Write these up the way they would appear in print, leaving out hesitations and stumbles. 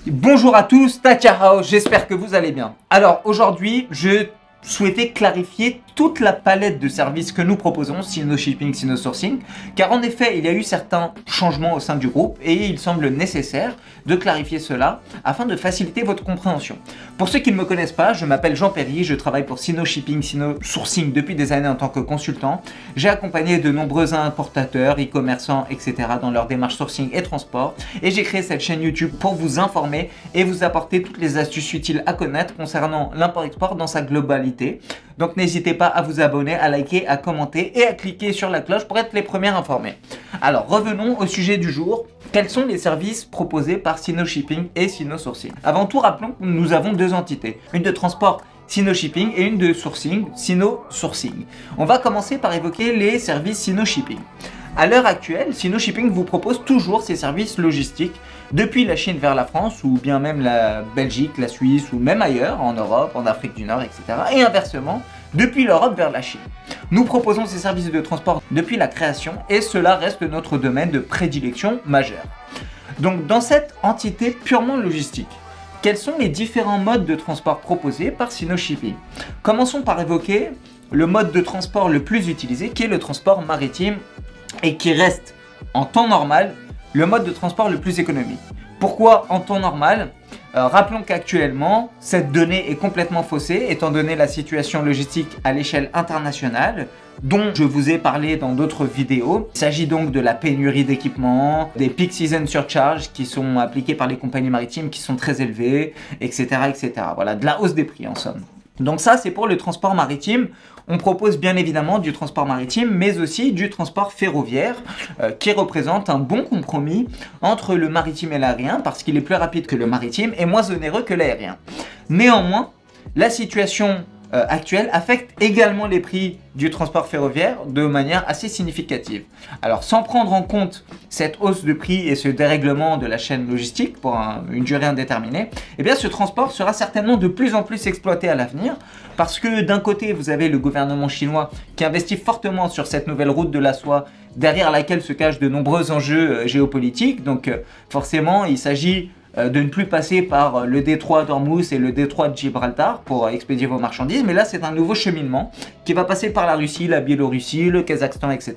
Bonjour à tous, Takahao, j'espère que vous allez bien. Alors aujourd'hui, je souhaitais clarifier toute la palette de services que nous proposons, SinoShipping, SinoSourcing, car en effet, il y a eu certains changements au sein du groupe et il semble nécessaire de clarifier cela afin de faciliter votre compréhension. Pour ceux qui ne me connaissent pas, je m'appelle Jean Perry, je travaille pour SinoShipping, SinoSourcing depuis des années en tant que consultant. J'ai accompagné de nombreux importateurs, e-commerçants, etc. dans leur démarche sourcing et transport et j'ai créé cette chaîne YouTube pour vous informer et vous apporter toutes les astuces utiles à connaître concernant l'import-export dans sa globalité. Donc n'hésitez pas à vous abonner, à liker, à commenter et à cliquer sur la cloche pour être les premiers informés. Alors revenons au sujet du jour. Quels sont les services proposés par SinoShipping et SinoSourcing? Avant tout, rappelons que nous avons deux entités, une de transport SinoShipping et une de sourcing SinoSourcing. On va commencer par évoquer les services SinoShipping. À l'heure actuelle, SinoShipping vous propose toujours ces services logistiques depuis la Chine vers la France ou bien même la Belgique, la Suisse ou même ailleurs, en Europe, en Afrique du Nord, etc. Et inversement, depuis l'Europe vers la Chine. Nous proposons ces services de transport depuis la création et cela reste notre domaine de prédilection majeur. Donc dans cette entité purement logistique, quels sont les différents modes de transport proposés par SinoShipping? Commençons par évoquer le mode de transport le plus utilisé qui est le transport maritime et qui reste en temps normal le mode de transport le plus économique. Pourquoi en temps normal? Rappelons qu'actuellement, cette donnée est complètement faussée étant donné la situation logistique à l'échelle internationale dont je vous ai parlé dans d'autres vidéos. Il s'agit donc de la pénurie d'équipements, des peak season surcharges qui sont appliquées par les compagnies maritimes qui sont très élevées, etc., etc. Voilà, de la hausse des prix en somme. Donc ça, c'est pour le transport maritime. On propose bien évidemment du transport maritime, mais aussi du transport ferroviaire, qui représente un bon compromis entre le maritime et l'aérien, parce qu'il est plus rapide que le maritime et moins onéreux que l'aérien. Néanmoins, la situation actuelle affecte également les prix du transport ferroviaire de manière assez significative. Alors sans prendre en compte cette hausse de prix et ce dérèglement de la chaîne logistique pour une durée indéterminée, eh bien ce transport sera certainement de plus en plus exploité à l'avenir parce que d'un côté vous avez le gouvernement chinois qui investit fortement sur cette nouvelle route de la soie derrière laquelle se cachent de nombreux enjeux géopolitiques. Donc forcément il s'agit de ne plus passer par le détroit d'Ormuz et le détroit de Gibraltar pour expédier vos marchandises, mais là c'est un nouveau cheminement qui va passer par la Russie, la Biélorussie, le Kazakhstan, etc.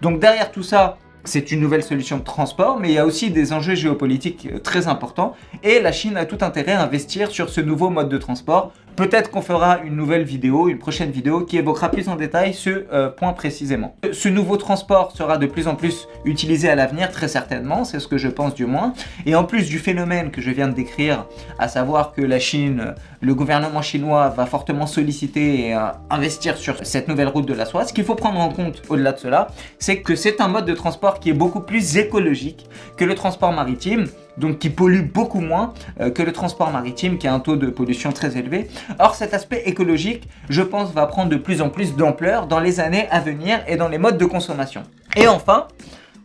Donc derrière tout ça, c'est une nouvelle solution de transport, mais il y a aussi des enjeux géopolitiques très importants et la Chine a tout intérêt à investir sur ce nouveau mode de transport. Peut-être qu'on fera une nouvelle vidéo, une prochaine vidéo qui évoquera plus en détail ce point précisément. Ce nouveau transport sera de plus en plus utilisé à l'avenir, très certainement, c'est ce que je pense du moins. Et en plus du phénomène que je viens de décrire, à savoir que la Chine, le gouvernement chinois va fortement solliciter et investir sur cette nouvelle route de la soie, ce qu'il faut prendre en compte au-delà de cela, c'est que c'est un mode de transport qui est beaucoup plus écologique que le transport maritime, donc qui pollue beaucoup moins que le transport maritime qui a un taux de pollution très élevé. Or cet aspect écologique, je pense, va prendre de plus en plus d'ampleur dans les années à venir et dans les modes de consommation. Et enfin,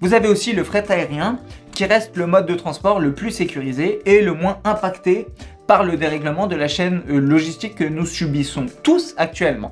vous avez aussi le fret aérien qui reste le mode de transport le plus sécurisé et le moins impacté par le dérèglement de la chaîne logistique que nous subissons tous actuellement.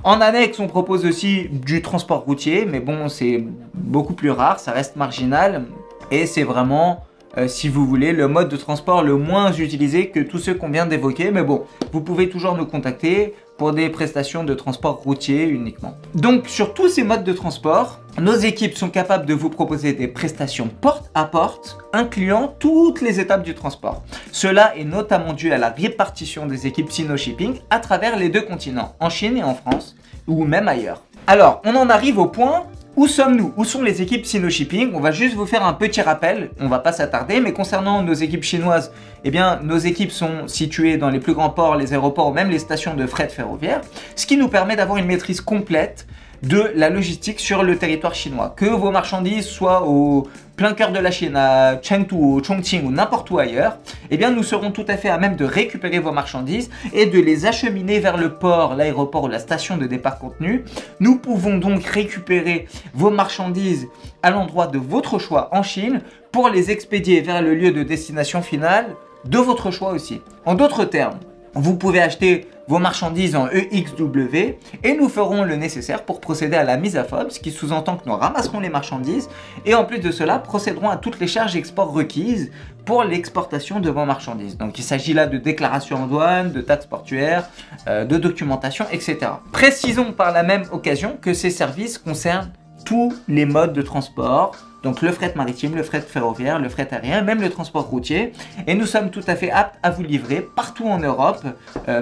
En annexe, on propose aussi du transport routier, mais bon, c'est beaucoup plus rare, ça reste marginal et c'est vraiment si vous voulez, le mode de transport le moins utilisé que tous ceux qu'on vient d'évoquer. Mais bon, vous pouvez toujours nous contacter pour des prestations de transport routier uniquement. Donc, sur tous ces modes de transport, nos équipes sont capables de vous proposer des prestations porte à porte, incluant toutes les étapes du transport. Cela est notamment dû à la répartition des équipes SinoShipping à travers les deux continents, en Chine et en France, ou même ailleurs. Alors, on en arrive au point. Où sommes-nous? Où sont les équipes SinoShipping? On va juste vous faire un petit rappel, on va pas s'attarder, mais concernant nos équipes chinoises, eh bien, nos équipes sont situées dans les plus grands ports, les aéroports ou même les stations de fret ferroviaire, ce qui nous permet d'avoir une maîtrise complète de la logistique sur le territoire chinois. Que vos marchandises soient au plein cœur de la Chine, à Chengdu, au Chongqing ou n'importe où ailleurs, eh bien nous serons tout à fait à même de récupérer vos marchandises et de les acheminer vers le port, l'aéroport ou la station de départ contenu. Nous pouvons donc récupérer vos marchandises à l'endroit de votre choix en Chine pour les expédier vers le lieu de destination finale de votre choix aussi. En d'autres termes, Vous pouvez acheter vos marchandises en EXW et nous ferons le nécessaire pour procéder à la mise à FOB, ce qui sous-entend que nous ramasserons les marchandises et en plus de cela procéderons à toutes les charges export requises pour l'exportation de vos marchandises. Donc il s'agit là de déclaration en douane, de taxes portuaires, de documentation, etc. Précisons par la même occasion que ces services concernent tous les modes de transport, donc le fret maritime, le fret ferroviaire, le fret aérien, même le transport routier. Et nous sommes tout à fait aptes à vous livrer partout en Europe,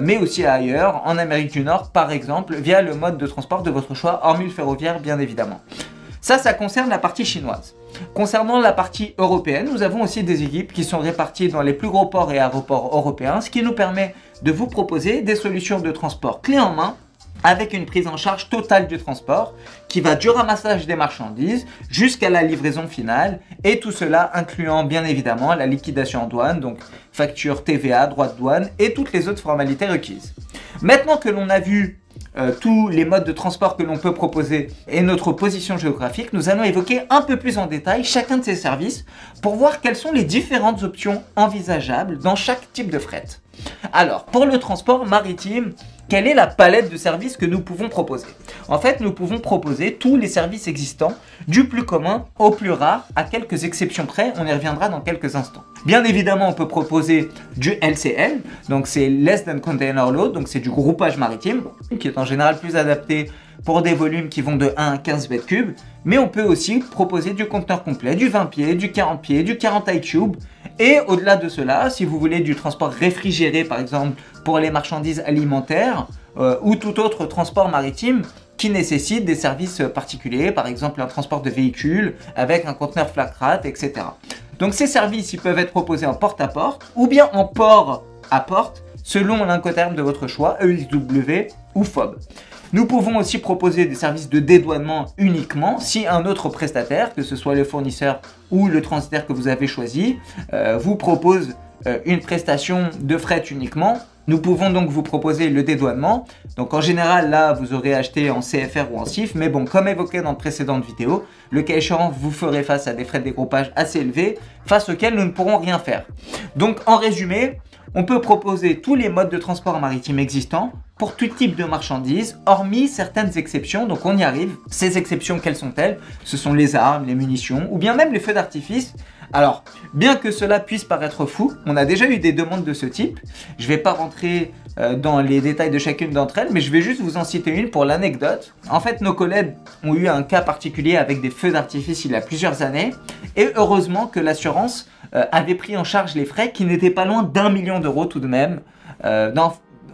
mais aussi ailleurs, en Amérique du Nord par exemple, via le mode de transport de votre choix, hormis le ferroviaire bien évidemment. Ça concerne la partie chinoise. Concernant la partie européenne, nous avons aussi des équipes qui sont réparties dans les plus gros ports et aéroports européens, ce qui nous permet de vous proposer des solutions de transport clés en main, avec une prise en charge totale du transport qui va du ramassage des marchandises jusqu'à la livraison finale et tout cela incluant bien évidemment la liquidation en douane, donc facture TVA, droit de douane et toutes les autres formalités requises. Maintenant que l'on a vu tous les modes de transport que l'on peut proposer et notre position géographique, nous allons évoquer un peu plus en détail chacun de ces services pour voir quelles sont les différentes options envisageables dans chaque type de fret. Alors, pour le transport maritime, quelle est la palette de services que nous pouvons proposer? En fait, nous pouvons proposer tous les services existants, du plus commun au plus rare, à quelques exceptions près, on y reviendra dans quelques instants. Bien évidemment, on peut proposer du LCL, donc c'est Less Than Container Load, donc c'est du groupage maritime, qui est en général plus adapté pour des volumes qui vont de 1 à 15 mètres cubes, mais on peut aussi proposer du conteneur complet, du 20 pieds, du 40 pieds, du 40 iCube, et au-delà de cela, si vous voulez du transport réfrigéré par exemple pour les marchandises alimentaires ou tout autre transport maritime qui nécessite des services particuliers, par exemple un transport de véhicules avec un conteneur Flatrat, etc. Donc ces services ils peuvent être proposés en porte-à-porte ou bien en port-à-porte selon l'incoterm de votre choix, EXW ou FOB. Nous pouvons aussi proposer des services de dédouanement uniquement si un autre prestataire, que ce soit le fournisseur ou le transitaire que vous avez choisi, vous propose une prestation de fret uniquement. Nous pouvons donc vous proposer le dédouanement. Donc en général, là, vous aurez acheté en CFR ou en CIF. Mais bon, comme évoqué dans de précédentes vidéos, le cas échéant, vous ferez face à des frais de dégroupage assez élevés, face auxquels nous ne pourrons rien faire. Donc en résumé, on peut proposer tous les modes de transport maritime existants pour tout type de marchandises, hormis certaines exceptions, donc on y arrive. Ces exceptions, quelles sont-elles? Ce sont les armes, les munitions, ou bien même les feux d'artifice. Alors, bien que cela puisse paraître fou, on a déjà eu des demandes de ce type. Je ne vais pas rentrer dans les détails de chacune d'entre elles, mais je vais juste vous en citer une pour l'anecdote. En fait, nos collègues ont eu un cas particulier avec des feux d'artifice il y a plusieurs années, et heureusement que l'assurance avait pris en charge les frais qui n'étaient pas loin d'1 million d'euros tout de même.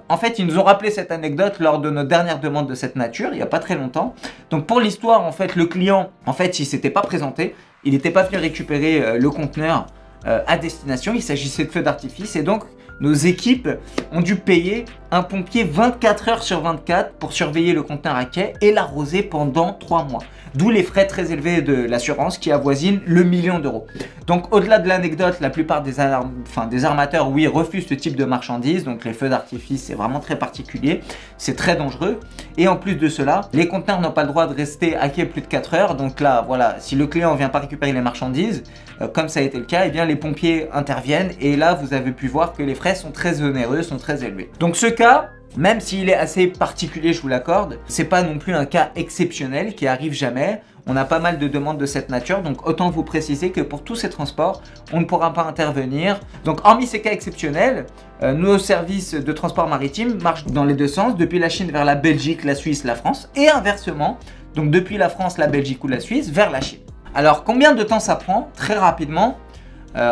En fait, ils nous ont rappelé cette anecdote lors de notre dernière demande de cette nature, il n'y a pas très longtemps. Donc pour l'histoire, en fait, le client, il s'était pas présenté, il n'était pas venu récupérer le conteneur à destination, il s'agissait de feux d'artifice et donc nos équipes ont dû payer un pompier 24 heures sur 24 pour surveiller le conteneur à quai et l'arroser pendant 3 mois. D'où les frais très élevés de l'assurance qui avoisinent le 1 million d'euros. Donc au-delà de l'anecdote, la plupart des armateurs, oui, refusent ce type de marchandises. Donc les feux d'artifice, c'est vraiment très particulier, c'est très dangereux. Et en plus de cela, les conteneurs n'ont pas le droit de rester à quai plus de 4 heures. Donc là, voilà, si le client ne vient pas récupérer les marchandises, comme ça a été le cas, eh bien les pompiers interviennent. Et là, vous avez pu voir que les frais sont très onéreux, sont très élevés. Donc ce cas, même s'il est assez particulier, je vous l'accorde, c'est pas non plus un cas exceptionnel qui arrive jamais. On a pas mal de demandes de cette nature, donc autant vous préciser que pour tous ces transports, on ne pourra pas intervenir. Donc hormis ces cas exceptionnels, nos services de transport maritime marchent dans les deux sens, depuis la Chine vers la Belgique, la Suisse, la France, et inversement, donc depuis la France, la Belgique ou la Suisse vers la Chine. Alors combien de temps ça prend? Très rapidement.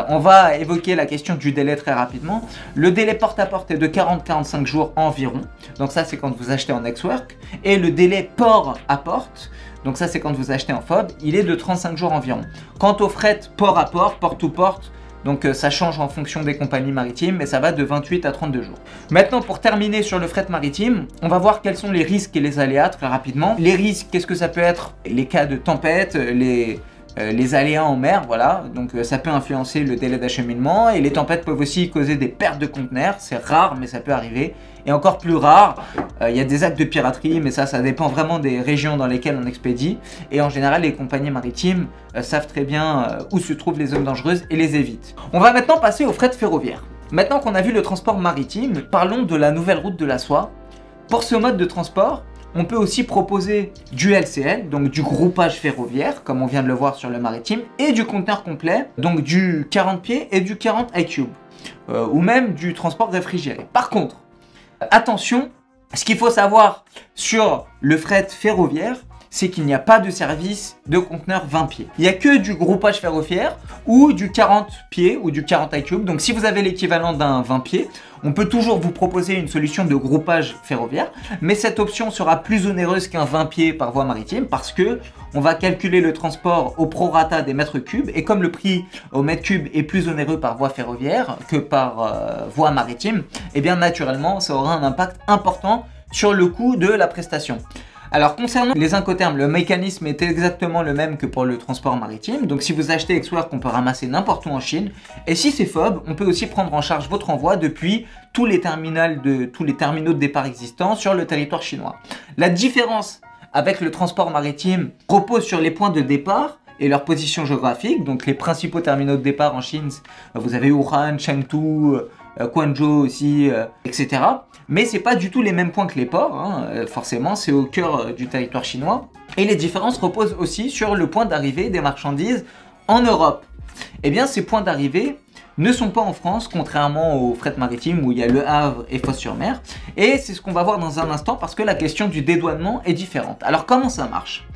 On va évoquer la question du délai très rapidement. Le délai porte-à-porte est de 40-45 jours environ. Donc ça, c'est quand vous achetez en ex-work. Et le délai port-à-porte, donc ça, c'est quand vous achetez en FOB, il est de 35 jours environ. Quant au fret port-à-port, porte-to-porte, donc ça change en fonction des compagnies maritimes, mais ça va de 28 à 32 jours. Maintenant, pour terminer sur le fret maritime, on va voir quels sont les risques et les aléas très rapidement. Les risques, qu'est-ce que ça peut être? Les cas de tempête, les aléas en mer, voilà, donc ça peut influencer le délai d'acheminement et les tempêtes peuvent aussi causer des pertes de conteneurs, c'est rare mais ça peut arriver. Et encore plus rare, il y a des actes de piraterie, mais ça dépend vraiment des régions dans lesquelles on expédie. Et en général, les compagnies maritimes savent très bien où se trouvent les zones dangereuses et les évitent. On va maintenant passer au fret ferroviaire. Maintenant qu'on a vu le transport maritime, parlons de la nouvelle route de la soie. Pour ce mode de transport, on peut aussi proposer du LCL, donc du groupage ferroviaire, comme on vient de le voir sur le maritime, et du conteneur complet, donc du 40 pieds et du 40 iCube, ou même du transport réfrigéré. Par contre, attention, ce qu'il faut savoir sur le fret ferroviaire, c'est qu'il n'y a pas de service de conteneur 20 pieds. Il n'y a que du groupage ferroviaire ou du 40 pieds ou du 40 iCube. Donc si vous avez l'équivalent d'un 20 pieds, on peut toujours vous proposer une solution de groupage ferroviaire, mais cette option sera plus onéreuse qu'un 20 pieds par voie maritime parce que on va calculer le transport au prorata des mètres cubes et comme le prix au mètre cube est plus onéreux par voie ferroviaire que par voie maritime, et bien naturellement ça aura un impact important sur le coût de la prestation. Alors concernant les incoterms, le mécanisme est exactement le même que pour le transport maritime. Donc si vous achetez Xwork, on peut ramasser n'importe où en Chine. Et si c'est FOB, on peut aussi prendre en charge votre envoi depuis tous les terminaux de départ existants sur le territoire chinois. La différence avec le transport maritime repose sur les points de départ et leur position géographique. Donc les principaux terminaux de départ en Chine, vous avez Wuhan, Chengdu, Guangzhou aussi, etc. Mais c'est pas du tout les mêmes points que les ports, hein. Forcément c'est au cœur du territoire chinois. Et les différences reposent aussi sur le point d'arrivée des marchandises en Europe. Eh bien ces points d'arrivée ne sont pas en France, contrairement au fret maritime où il y a Le Havre et Fos-sur-Mer. Et c'est ce qu'on va voir dans un instant parce que la question du dédouanement est différente. Alors comment ça marche ?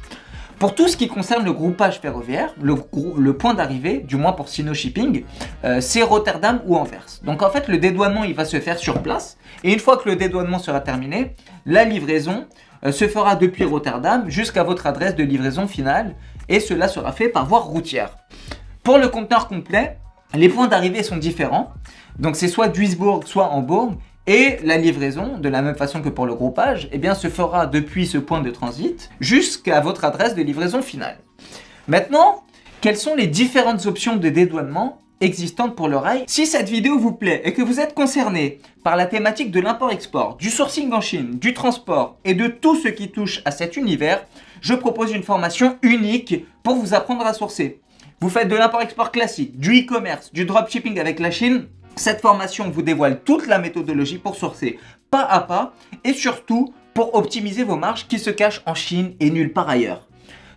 Pour tout ce qui concerne le groupage ferroviaire, le point d'arrivée, du moins pour Sino Shipping, c'est Rotterdam ou Anvers. Donc en fait, le dédouanement, il va se faire sur place. Et une fois que le dédouanement sera terminé, la livraison se fera depuis Rotterdam jusqu'à votre adresse de livraison finale. Et cela sera fait par voie routière. Pour le conteneur complet, les points d'arrivée sont différents. Donc c'est soit Duisbourg, soit Hambourg. Et la livraison, de la même façon que pour le groupage, eh bien, se fera depuis ce point de transit jusqu'à votre adresse de livraison finale. Maintenant, quelles sont les différentes options de dédouanement existantes pour le rail? Si cette vidéo vous plaît et que vous êtes concerné par la thématique de l'import-export, du sourcing en Chine, du transport et de tout ce qui touche à cet univers, je propose une formation unique pour vous apprendre à sourcer. Vous faites de l'import-export classique, du e-commerce, du dropshipping avec la Chine. Cette formation vous dévoile toute la méthodologie pour sourcer pas à pas et surtout pour optimiser vos marges qui se cachent en Chine et nulle part ailleurs.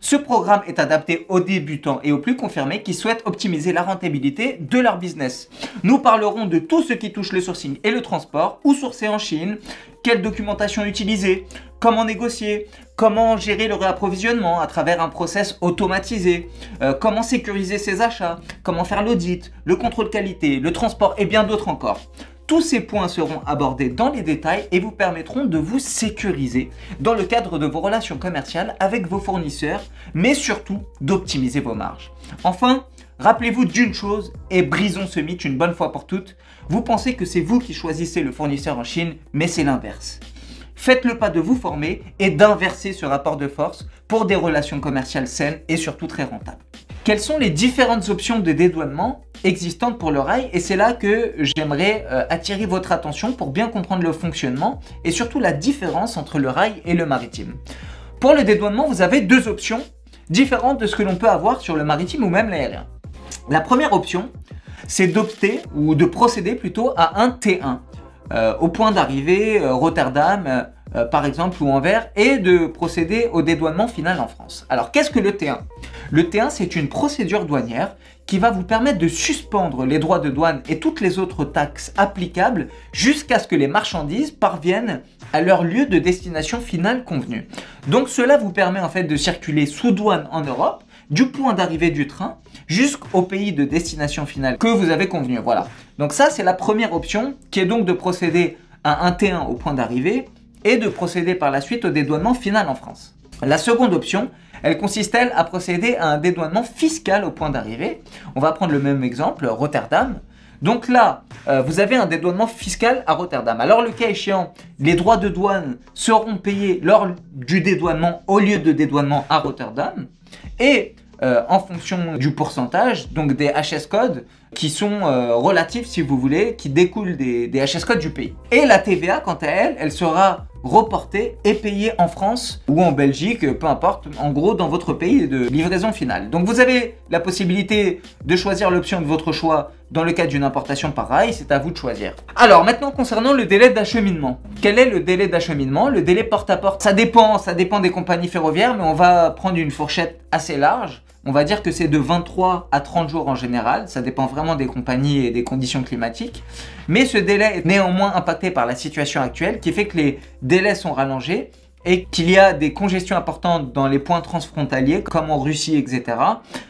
Ce programme est adapté aux débutants et aux plus confirmés qui souhaitent optimiser la rentabilité de leur business. Nous parlerons de tout ce qui touche le sourcing et le transport, où sourcer en Chine, quelle documentation utiliser, comment négocier, comment gérer le réapprovisionnement à travers un process automatisé, comment sécuriser ses achats, comment faire l'audit, le contrôle qualité, le transport et bien d'autres encore. Tous ces points seront abordés dans les détails et vous permettront de vous sécuriser dans le cadre de vos relations commerciales avec vos fournisseurs, mais surtout d'optimiser vos marges. Enfin, rappelez-vous d'une chose et brisons ce mythe une bonne fois pour toutes. Vous pensez que c'est vous qui choisissez le fournisseur en Chine, mais c'est l'inverse. Faites le pas de vous former et d'inverser ce rapport de force pour des relations commerciales saines et surtout très rentables. Quelles sont les différentes options de dédouanement existantes pour le rail? Et c'est là que j'aimerais attirer votre attention pour bien comprendre le fonctionnement et surtout la différence entre le rail et le maritime. Pour le dédouanement, vous avez deux options différentes de ce que l'on peut avoir sur le maritime ou même l'aérien. La première option, c'est d'opter ou de procéder plutôt à un T1 au point d'arrivée Rotterdam par exemple ou Anvers et de procéder au dédouanement final en France. Alors qu'est-ce que le T1? Le T1 c'est une procédure douanière qui va vous permettre de suspendre les droits de douane et toutes les autres taxes applicables jusqu'à ce que les marchandises parviennent à leur lieu de destination finale convenu. Donc cela vous permet en fait de circuler sous douane en Europe du point d'arrivée du train jusqu'au pays de destination finale que vous avez convenu. Voilà. Donc ça c'est la première option qui est donc de procéder à un T1 au point d'arrivée et de procéder par la suite au dédouanement final en France. La seconde option, elle consiste elle à procéder à un dédouanement fiscal au point d'arrivée. On va prendre le même exemple, Rotterdam. Donc là, vous avez un dédouanement fiscal à Rotterdam. Alors le cas échéant, les droits de douane seront payés lors du dédouanement au lieu de dédouanement à Rotterdam. Et en fonction du pourcentage, donc des HS codes qui sont relatifs si vous voulez, qui découlent des HS codes du pays. Et la TVA quant à elle, elle sera reporter et payer en France ou en Belgique, peu importe, en gros dans votre pays de livraison finale. Donc vous avez la possibilité de choisir l'option de votre choix dans le cas d'une importation pareille, c'est à vous de choisir. Alors maintenant concernant le délai d'acheminement. Quel est le délai d'acheminement? Le délai porte-à-porte, ça dépend des compagnies ferroviaires, mais on va prendre une fourchette assez large. On va dire que c'est de 23 à 30 jours en général, ça dépend vraiment des compagnies et des conditions climatiques. Mais ce délai est néanmoins impacté par la situation actuelle qui fait que les délais sont rallongés et qu'il y a des congestions importantes dans les points transfrontaliers comme en Russie, etc.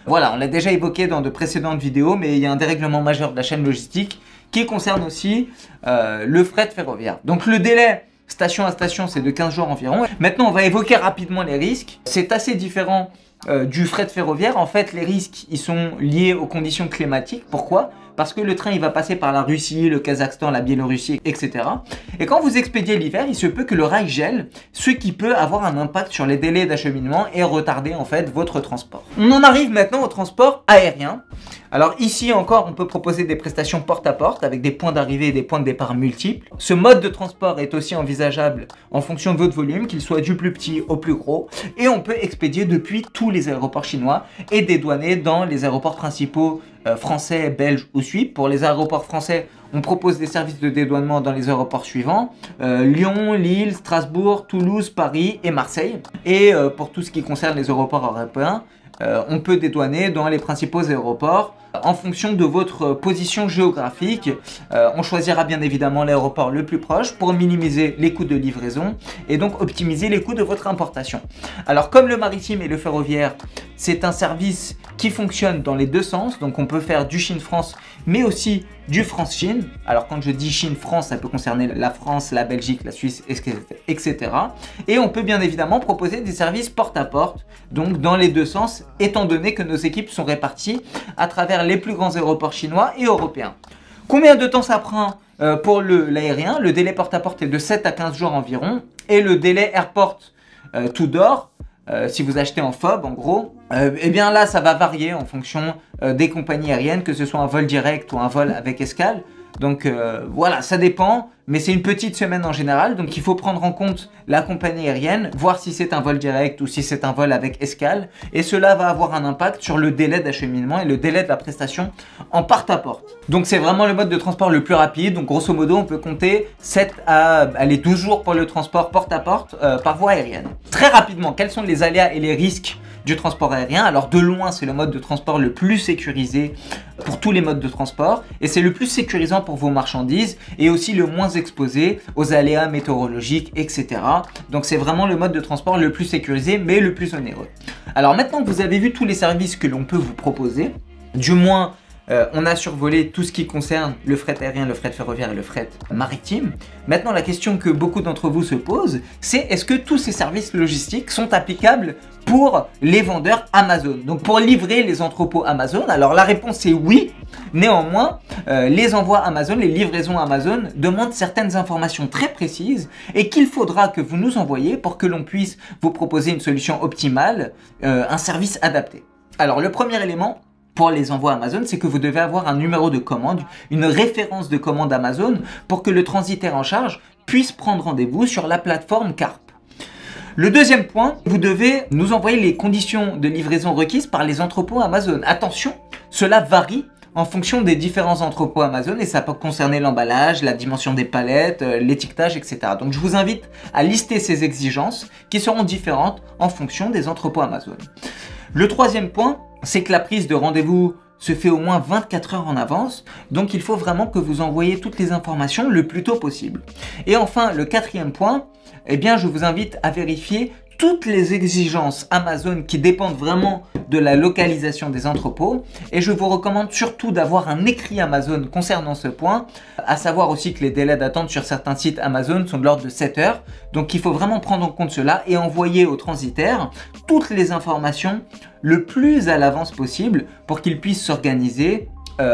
Voilà, on l'a déjà évoqué dans de précédentes vidéos, mais il y a un dérèglement majeur de la chaîne logistique qui concerne aussi le fret ferroviaire. Donc le délai station à station, c'est de 15 jours environ. Maintenant, on va évoquer rapidement les risques. C'est assez différent du fret ferroviaire. En fait, les risques, ils sont liés aux conditions climatiques. Pourquoi ? Parce que le train, il va passer par la Russie, le Kazakhstan, la Biélorussie, etc. Et quand vous expédiez l'hiver, il se peut que le rail gèle, ce qui peut avoir un impact sur les délais d'acheminement et retarder en fait votre transport. On en arrive maintenant au transport aérien. Alors ici encore, on peut proposer des prestations porte-à-porte avec des points d'arrivée et des points de départ multiples. Ce mode de transport est aussi envisageable en fonction de votre volume, qu'il soit du plus petit au plus gros. Et on peut expédier depuis tous les aéroports chinois et dédouaner dans les aéroports principaux français, belges ou suisses. Pour les aéroports français, on propose des services de dédouanement dans les aéroports suivants. Lyon, Lille, Strasbourg, Toulouse, Paris et Marseille. Et pour tout ce qui concerne les aéroports européens, on peut dédouaner dans les principaux aéroports en fonction de votre position géographique. On choisira bien évidemment l'aéroport le plus proche pour minimiser les coûts de livraison et donc optimiser les coûts de votre importation. Alors comme le maritime et le ferroviaire, c'est un service qui fonctionne dans les deux sens, donc on peut faire du Chine-France mais aussi du France-Chine. Alors quand je dis Chine-France, ça peut concerner la France, la Belgique, la Suisse, etc. Et on peut bien évidemment proposer des services porte-à-porte, donc dans les deux sens, étant donné que nos équipes sont réparties à travers les plus grands aéroports chinois et européens. Combien de temps ça prend pour l'aérien? Le délai porte-à-porte est de 7 à 15 jours environ, et le délai airport to door, si vous achetez en FOB en gros, eh bien là ça va varier en fonction des compagnies aériennes, que ce soit un vol direct ou un vol avec escale. Donc voilà, ça dépend, mais c'est une petite semaine en général, donc il faut prendre en compte la compagnie aérienne, voir si c'est un vol direct ou si c'est un vol avec escale, et cela va avoir un impact sur le délai d'acheminement et le délai de la prestation en porte-à-porte. Donc c'est vraiment le mode de transport le plus rapide, donc grosso modo on peut compter 7 à 12 jours pour le transport porte-à-porte par voie aérienne. Très rapidement, quels sont les aléas et les risques du transport aérien? Alors de loin, c'est le mode de transport le plus sécurisé pour tous les modes de transport, et c'est le plus sécurisant pour vos marchandises et aussi le moins exposé aux aléas météorologiques, etc. Donc c'est vraiment le mode de transport le plus sécurisé mais le plus onéreux. Alors maintenant que vous avez vu tous les services que l'on peut vous proposer, du moins on a survolé tout ce qui concerne le fret aérien, le fret ferroviaire et le fret maritime. Maintenant, la question que beaucoup d'entre vous se posent, c'est est-ce que tous ces services logistiques sont applicables pour les vendeurs Amazon? Donc pour livrer les entrepôts Amazon, alors la réponse est oui. Néanmoins, les envois Amazon, les livraisons Amazon demandent certaines informations très précises et qu'il faudra que vous nous envoyiez pour que l'on puisse vous proposer une solution optimale, un service adapté. Alors le premier élément pour les envois Amazon, c'est que vous devez avoir un numéro de commande, une référence de commande Amazon pour que le transitaire en charge puisse prendre rendez-vous sur la plateforme Carp. Le deuxième point, vous devez nous envoyer les conditions de livraison requises par les entrepôts Amazon. Attention, cela varie en fonction des différents entrepôts Amazon et ça peut concerner l'emballage, la dimension des palettes, l'étiquetage, etc. Donc je vous invite à lister ces exigences qui seront différentes en fonction des entrepôts Amazon. Le troisième point, c'est que la prise de rendez-vous se fait au moins 24 heures en avance, donc il faut vraiment que vous envoyiez toutes les informations le plus tôt possible. Et enfin, le quatrième point, eh bien, je vous invite à vérifier toutes les exigences Amazon qui dépendent vraiment de la localisation des entrepôts, et je vous recommande surtout d'avoir un écrit Amazon concernant ce point, à savoir aussi que les délais d'attente sur certains sites Amazon sont de l'ordre de 7 heures, donc il faut vraiment prendre en compte cela et envoyer au transitaire toutes les informations le plus à l'avance possible pour qu'il puisse s'organiser,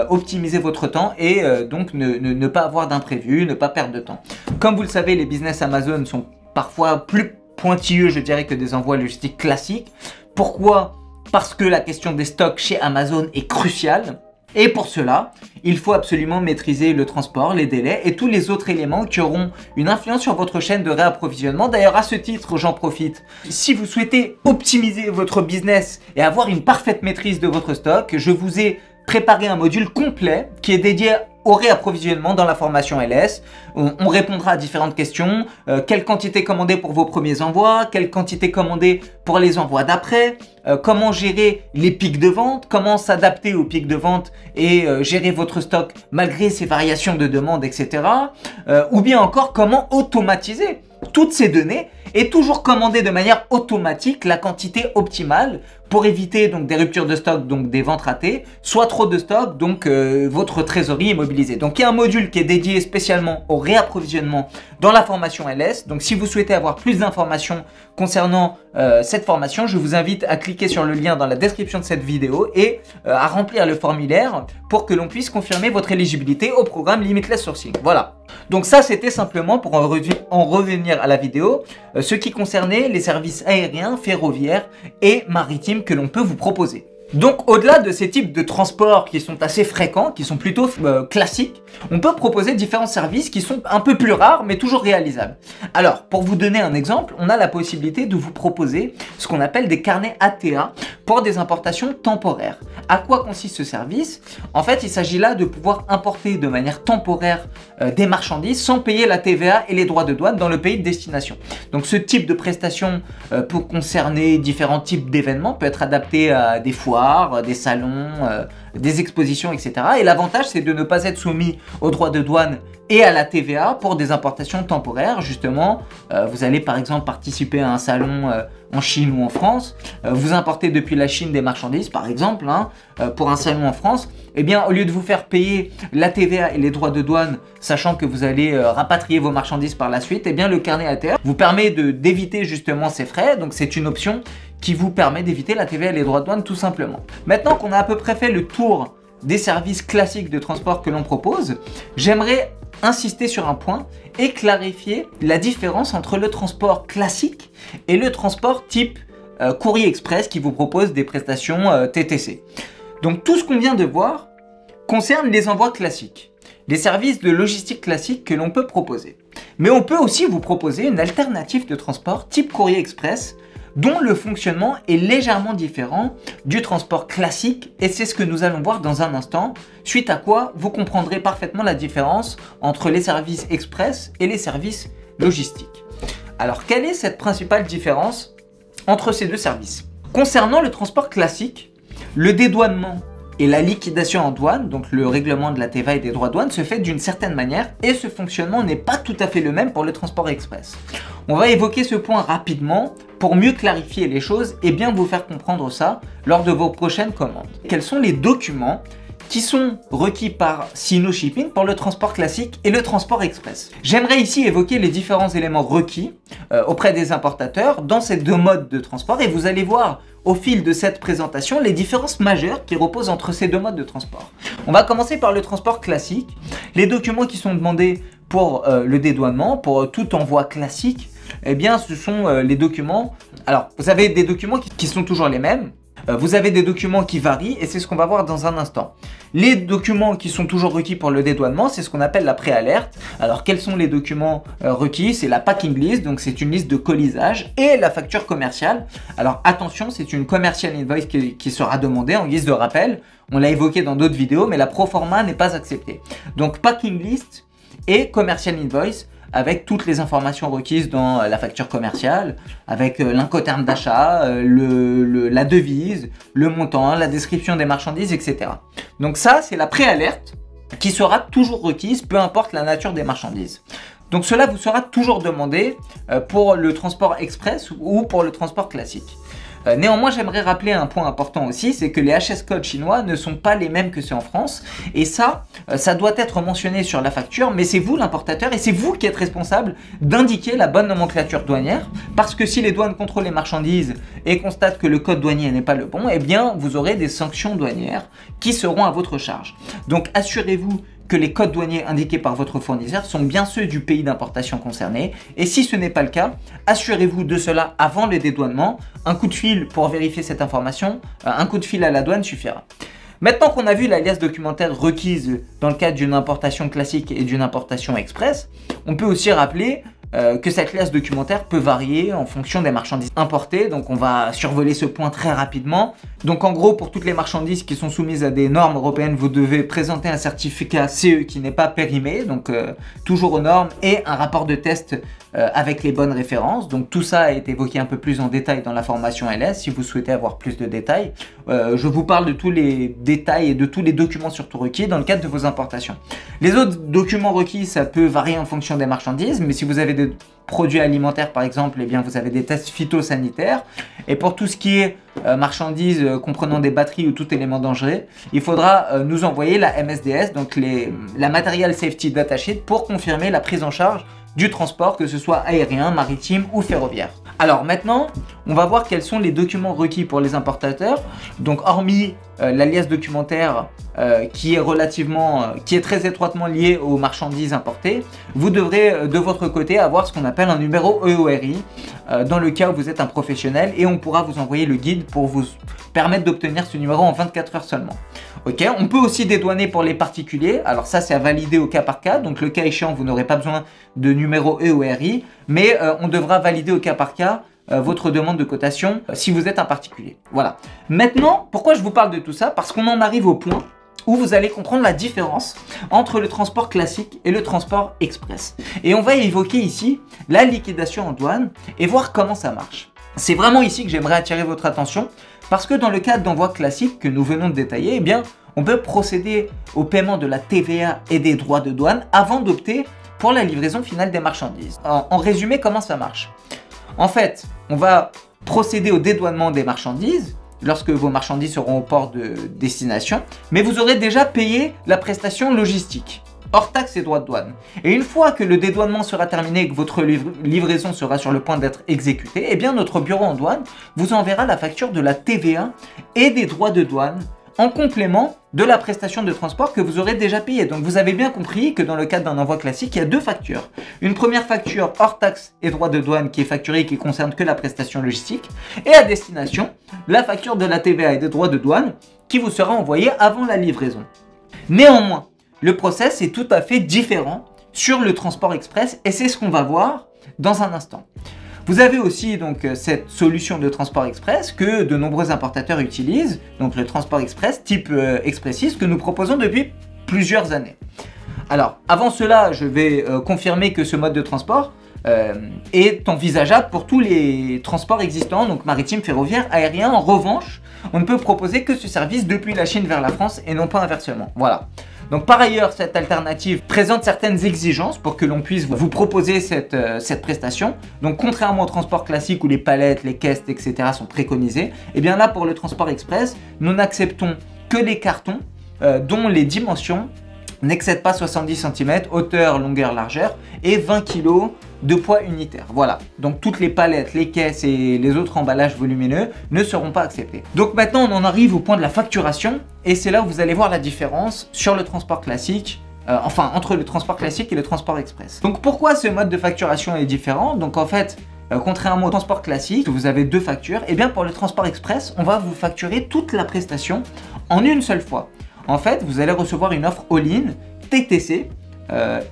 optimiser votre temps et donc ne pas avoir d'imprévu, ne pas perdre de temps. Comme vous le savez, les business Amazon sont parfois plus pointilleux, je dirais, que des envois logistiques classiques. Pourquoi? Parce que la question des stocks chez Amazon est cruciale. Et pour cela, il faut absolument maîtriser le transport, les délais et tous les autres éléments qui auront une influence sur votre chaîne de réapprovisionnement. D'ailleurs, à ce titre, j'en profite. Si vous souhaitez optimiser votre business et avoir une parfaite maîtrise de votre stock, je vous ai préparé un module complet qui est dédié au réapprovisionnement dans la formation LS. On répondra à différentes questions. Quelle quantité commander pour vos premiers envois? Quelle quantité commander pour les envois d'après? Comment gérer les pics de vente? Comment s'adapter aux pics de vente et gérer votre stock malgré ces variations de demande, etc. Ou bien encore, comment automatiser toutes ces données et toujours commander de manière automatique la quantité optimale pour éviter donc des ruptures de stock, donc des ventes ratées, soit trop de stock, donc votre trésorerie est mobilisée. Donc il y a un module qui est dédié spécialement au réapprovisionnement dans la formation LS. Donc si vous souhaitez avoir plus d'informations concernant cette formation, je vous invite à cliquer sur le lien dans la description de cette vidéo et à remplir le formulaire pour que l'on puisse confirmer votre éligibilité au programme Limitless Sourcing. Voilà. Donc ça, c'était simplement pour en revenir à la vidéo, ce qui concernait les services aériens, ferroviaires et maritimes que l'on peut vous proposer. Donc au-delà de ces types de transports qui sont assez fréquents, qui sont plutôt classiques, on peut proposer différents services qui sont un peu plus rares mais toujours réalisables. Alors pour vous donner un exemple, on a la possibilité de vous proposer ce qu'on appelle des carnets ATA pour des importations temporaires. À quoi consiste ce service? En fait, il s'agit là de pouvoir importer de manière temporaire des marchandises sans payer la TVA et les droits de douane dans le pays de destination. Donc ce type de prestation peut concerner différents types d'événements, peut être adapté à des foires, des salons, des expositions, etc. Et l'avantage, c'est de ne pas être soumis aux droits de douane et à la TVA pour des importations temporaires. Justement, vous allez par exemple participer à un salon en Chine ou en France, vous importez depuis la Chine des marchandises par exemple, pour un salon en France, et bien au lieu de vous faire payer la TVA et les droits de douane, sachant que vous allez rapatrier vos marchandises par la suite, et bien le carnet ATA vous permet d'éviter justement ces frais, donc c'est une option qui vous permet d'éviter la TVA et les droits de douane tout simplement. Maintenant qu'on a à peu près fait le tour des services classiques de transport que l'on propose, j'aimerais insister sur un point et clarifier la différence entre le transport classique et le transport type courrier express qui vous propose des prestations TTC. Donc tout ce qu'on vient de voir concerne les envois classiques, les services de logistique classique que l'on peut proposer. Mais on peut aussi vous proposer une alternative de transport type courrier express dont le fonctionnement est légèrement différent du transport classique et c'est ce que nous allons voir dans un instant, suite à quoi vous comprendrez parfaitement la différence entre les services express et les services logistiques. Alors quelle est cette principale différence entre ces deux services? Concernant le transport classique, le dédouanement et la liquidation en douane, donc le règlement de la TVA et des droits de douane, se fait d'une certaine manière et ce fonctionnement n'est pas tout à fait le même pour le transport express. On va évoquer ce point rapidement pour mieux clarifier les choses et bien vous faire comprendre ça lors de vos prochaines commandes. Quels sont les documents qui sont requis par Sino Shipping pour le transport classique et le transport express? J'aimerais ici évoquer les différents éléments requis auprès des importateurs dans ces deux modes de transport et vous allez voir au fil de cette présentation les différences majeures qui reposent entre ces deux modes de transport. On va commencer par le transport classique. Les documents qui sont demandés pour le dédouanement, pour tout envoi classique, eh bien ce sont les documents. Alors vous avez des documents qui sont toujours les mêmes. Vous avez des documents qui varient et c'est ce qu'on va voir dans un instant. Les documents qui sont toujours requis pour le dédouanement, c'est ce qu'on appelle la préalerte. Alors quels sont les documents requis? C'est la packing list, donc c'est une liste de colisage, et la facture commerciale. Alors attention, c'est une commercial invoice qui sera demandée en guise de rappel. On l'a évoqué dans d'autres vidéos, mais la proforma n'est pas acceptée. Donc packing list et commercial invoice, avec toutes les informations requises dans la facture commerciale, avec l'incoterm d'achat, la devise, le montant, la description des marchandises, etc. Donc ça, c'est la préalerte qui sera toujours requise, peu importe la nature des marchandises. Donc cela vous sera toujours demandé pour le transport express ou pour le transport classique. Néanmoins, j'aimerais rappeler un point important aussi, c'est que les HS codes chinois ne sont pas les mêmes que ceux en France. Et ça doit être mentionné sur la facture, mais c'est vous l'importateur et c'est vous qui êtes responsable d'indiquer la bonne nomenclature douanière. Parce que si les douanes contrôlent les marchandises et constatent que le code douanier n'est pas le bon, eh bien vous aurez des sanctions douanières qui seront à votre charge. Donc assurez-vous que les codes douaniers indiqués par votre fournisseur sont bien ceux du pays d'importation concerné. Et si ce n'est pas le cas, assurez-vous de cela avant le dédouanement. Un coup de fil pour vérifier cette information, un coup de fil à la douane suffira. Maintenant qu'on a vu la liasse documentaire requise dans le cadre d'une importation classique et d'une importation express, on peut aussi rappeler que cette liasse documentaire peut varier en fonction des marchandises importées. Donc on va survoler ce point très rapidement. Donc en gros, pour toutes les marchandises qui sont soumises à des normes européennes, vous devez présenter un certificat CE qui n'est pas périmé, donc toujours aux normes, et un rapport de test avec les bonnes références. Donc tout ça a été évoqué un peu plus en détail dans la formation LS. Si vous souhaitez avoir plus de détails, je vous parle de tous les détails et de tous les documents surtout requis dans le cadre de vos importations. Les autres documents requis, ça peut varier en fonction des marchandises, mais si vous avez des produits alimentaires par exemple, eh bien vous avez des tests phytosanitaires. Et pour tout ce qui est marchandises comprenant des batteries ou tout élément dangereux, il faudra nous envoyer la MSDS, donc la Material Safety Data Sheet, pour confirmer la prise en charge du transport, que ce soit aérien, maritime ou ferroviaire. Alors maintenant, on va voir quels sont les documents requis pour les importateurs. Donc hormis la liasse documentaire qui est très étroitement liée aux marchandises importées, vous devrez de votre côté avoir ce qu'on appelle un numéro EORI dans le cas où vous êtes un professionnel, et on pourra vous envoyer le guide pour vous permettre d'obtenir ce numéro en 24 heures seulement. Ok, on peut aussi dédouaner pour les particuliers. Alors ça, c'est à valider au cas par cas. Donc le cas échéant, vous n'aurez pas besoin de numéro EORI, mais on devra valider au cas par cas votre demande de cotation si vous êtes un particulier. Voilà. Maintenant, pourquoi je vous parle de tout ça? Parce qu'on en arrive au point où vous allez comprendre la différence entre le transport classique et le transport express. Et on va évoquer ici la liquidation en douane et voir comment ça marche. C'est vraiment ici que j'aimerais attirer votre attention, parce que dans le cadre d'envoi classique que nous venons de détailler, eh bien, on peut procéder au paiement de la TVA et des droits de douane avant d'opter pour la livraison finale des marchandises. En résumé, comment ça marche? En fait, on va procéder au dédouanement des marchandises lorsque vos marchandises seront au port de destination, mais vous aurez déjà payé la prestation logistique, hors taxes et droits de douane. Et une fois que le dédouanement sera terminé et que votre livraison sera sur le point d'être exécutée, eh bien notre bureau en douane vous enverra la facture de la TVA et des droits de douane en complément de la prestation de transport que vous aurez déjà payée. Donc vous avez bien compris que dans le cadre d'un envoi classique, il y a deux factures. Une première facture hors taxes et droits de douane qui est facturée et qui concerne que la prestation logistique, et à destination, la facture de la TVA et des droits de douane qui vous sera envoyée avant la livraison. Néanmoins, le process est tout à fait différent sur le transport express, et c'est ce qu'on va voir dans un instant. Vous avez aussi donc cette solution de transport express que de nombreux importateurs utilisent, donc le transport express type Expressis que nous proposons depuis plusieurs années. Alors avant cela, je vais confirmer que ce mode de transport est envisageable pour tous les transports existants, donc maritime, ferroviaire, aérien. En revanche, on ne peut proposer que ce service depuis la Chine vers la France et non pas inversement. Voilà. Donc par ailleurs, cette alternative présente certaines exigences pour que l'on puisse vous proposer cette prestation. Donc contrairement au transport classique où les palettes, les caisses, etc. sont préconisées, et bien là pour le transport express, nous n'acceptons que les cartons dont les dimensions n'excèdent pas 70 cm, hauteur, longueur, largeur, et 20 kg de poids unitaire. Voilà, donc toutes les palettes, les caisses et les autres emballages volumineux ne seront pas acceptés. Donc maintenant on en arrive au point de la facturation, et c'est là où vous allez voir la différence sur le transport classique, entre le transport classique et le transport express. Donc pourquoi ce mode de facturation est différent? Donc en fait, contrairement au transport classique, vous avez deux factures, et bien pour le transport express, on va vous facturer toute la prestation en une seule fois. En fait, vous allez recevoir une offre all-in TTC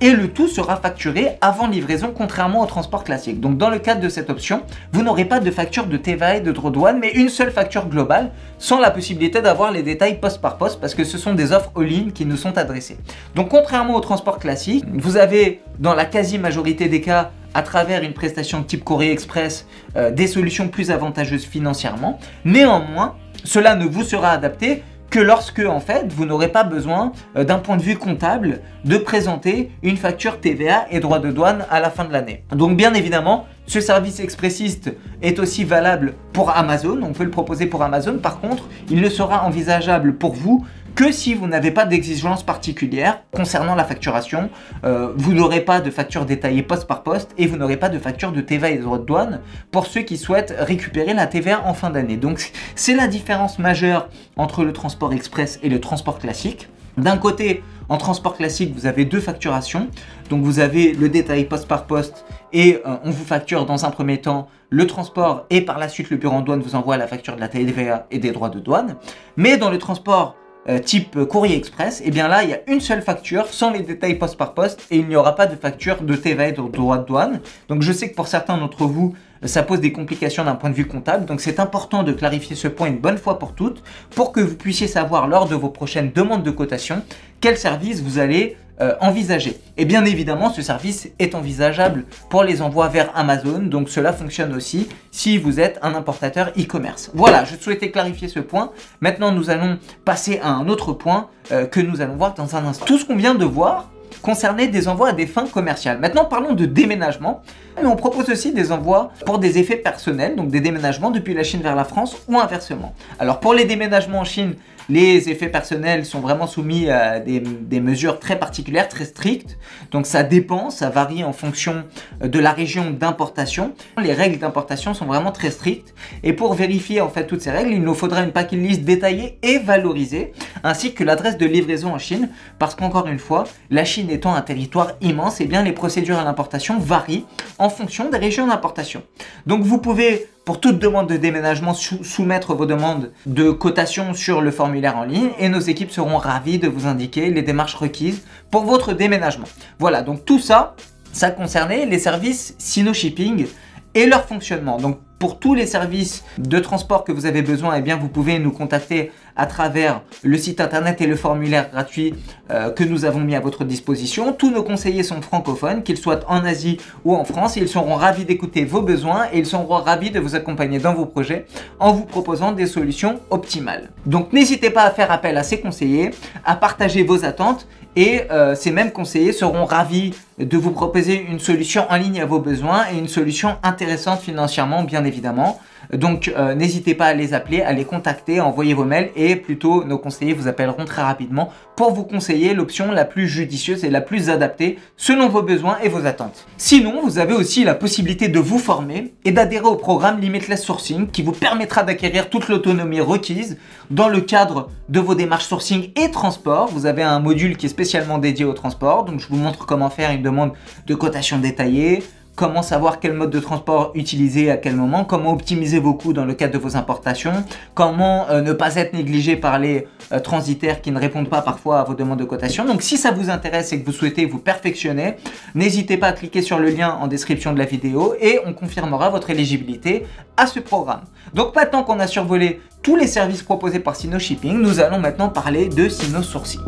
et le tout sera facturé avant livraison, contrairement au transport classique. Donc dans le cadre de cette option, vous n'aurez pas de facture de TVA et de droits de douane, mais une seule facture globale, sans la possibilité d'avoir les détails poste par poste, parce que ce sont des offres all-in qui nous sont adressées. Donc contrairement au transport classique, vous avez dans la quasi-majorité des cas, à travers une prestation type Courrier Express, des solutions plus avantageuses financièrement. Néanmoins, cela ne vous sera adapté que lorsque en fait vous n'aurez pas besoin d'un point de vue comptable de présenter une facture TVA et droits de douane à la fin de l'année. Donc bien évidemment, ce service expressiste est aussi valable pour Amazon, on peut le proposer pour Amazon. Par contre, il ne sera envisageable pour vous que si vous n'avez pas d'exigence particulière concernant la facturation. Vous n'aurez pas de facture détaillée poste par poste, et vous n'aurez pas de facture de TVA et de droits de douane pour ceux qui souhaitent récupérer la TVA en fin d'année. Donc c'est la différence majeure entre le transport express et le transport classique. D'un côté, en transport classique, vous avez deux facturations. Donc vous avez le détail poste par poste, et on vous facture dans un premier temps le transport, et par la suite le bureau en douane vous envoie la facture de la TVA et des droits de douane. Mais dans le transport type courrier express, et bien là il y a une seule facture sans les détails poste par poste et il n'y aura pas de facture de TVA et de droits de douane. Donc je sais que pour certains d'entre vous ça pose des complications d'un point de vue comptable, donc c'est important de clarifier ce point une bonne fois pour toutes pour que vous puissiez savoir lors de vos prochaines demandes de cotation quel service vous allez envisager. Et bien évidemment, ce service est envisageable pour les envois vers Amazon, donc cela fonctionne aussi si vous êtes un importateur e-commerce. Voilà, je souhaitais clarifier ce point. Maintenant, nous allons passer à un autre point que nous allons voir dans un instant. Tout ce qu'on vient de voir concernait des envois à des fins commerciales. Maintenant, parlons de déménagement. Mais on propose aussi des envois pour des effets personnels, donc des déménagements depuis la Chine vers la France ou inversement. Alors pour les déménagements en Chine, les effets personnels sont vraiment soumis à des mesures très particulières, très strictes. Donc ça dépend, ça varie en fonction de la région d'importation. Les règles d'importation sont vraiment très strictes. Et pour vérifier en fait toutes ces règles, il nous faudra une packing list détaillée et valorisée, ainsi que l'adresse de livraison en Chine. Parce qu'encore une fois, la Chine étant un territoire immense, et bien les procédures à l'importation varient en fonction des régions d'importation. Donc vous pouvez, pour toute demande de déménagement, soumettre vos demandes de cotation sur le formulaire en ligne et nos équipes seront ravies de vous indiquer les démarches requises pour votre déménagement. Voilà, donc tout ça, ça concernait les services Sino-Shipping et leur fonctionnement. Donc pour tous les services de transport que vous avez besoin, eh bien vous pouvez nous contacter à travers le site internet et le formulaire gratuit que nous avons mis à votre disposition. Tous nos conseillers sont francophones, qu'ils soient en Asie ou en France. Ils seront ravis d'écouter vos besoins et ils seront ravis de vous accompagner dans vos projets en vous proposant des solutions optimales. Donc n'hésitez pas à faire appel à ces conseillers, à partager vos attentes et ces mêmes conseillers seront ravis de vous proposer une solution en ligne à vos besoins et une solution intéressante financièrement, bien évidemment. Donc n'hésitez pas à les appeler, à les contacter, à envoyer vos mails et plutôt nos conseillers vous appelleront très rapidement pour vous conseiller l'option la plus judicieuse et la plus adaptée selon vos besoins et vos attentes. Sinon, vous avez aussi la possibilité de vous former et d'adhérer au programme Limitless Sourcing qui vous permettra d'acquérir toute l'autonomie requise dans le cadre de vos démarches sourcing et transport. Vous avez un module qui est spécialement dédié au transport, donc je vous montre comment faire une demande de cotation détaillée, comment savoir quel mode de transport utiliser à quel moment, comment optimiser vos coûts dans le cadre de vos importations, comment ne pas être négligé par les transitaires qui ne répondent pas parfois à vos demandes de cotation. Donc si ça vous intéresse et que vous souhaitez vous perfectionner, n'hésitez pas à cliquer sur le lien en description de la vidéo et on confirmera votre éligibilité à ce programme. Donc maintenant qu'on a survolé tous les services proposés par Sino-Shipping, nous allons maintenant parler de Sino Sourcing.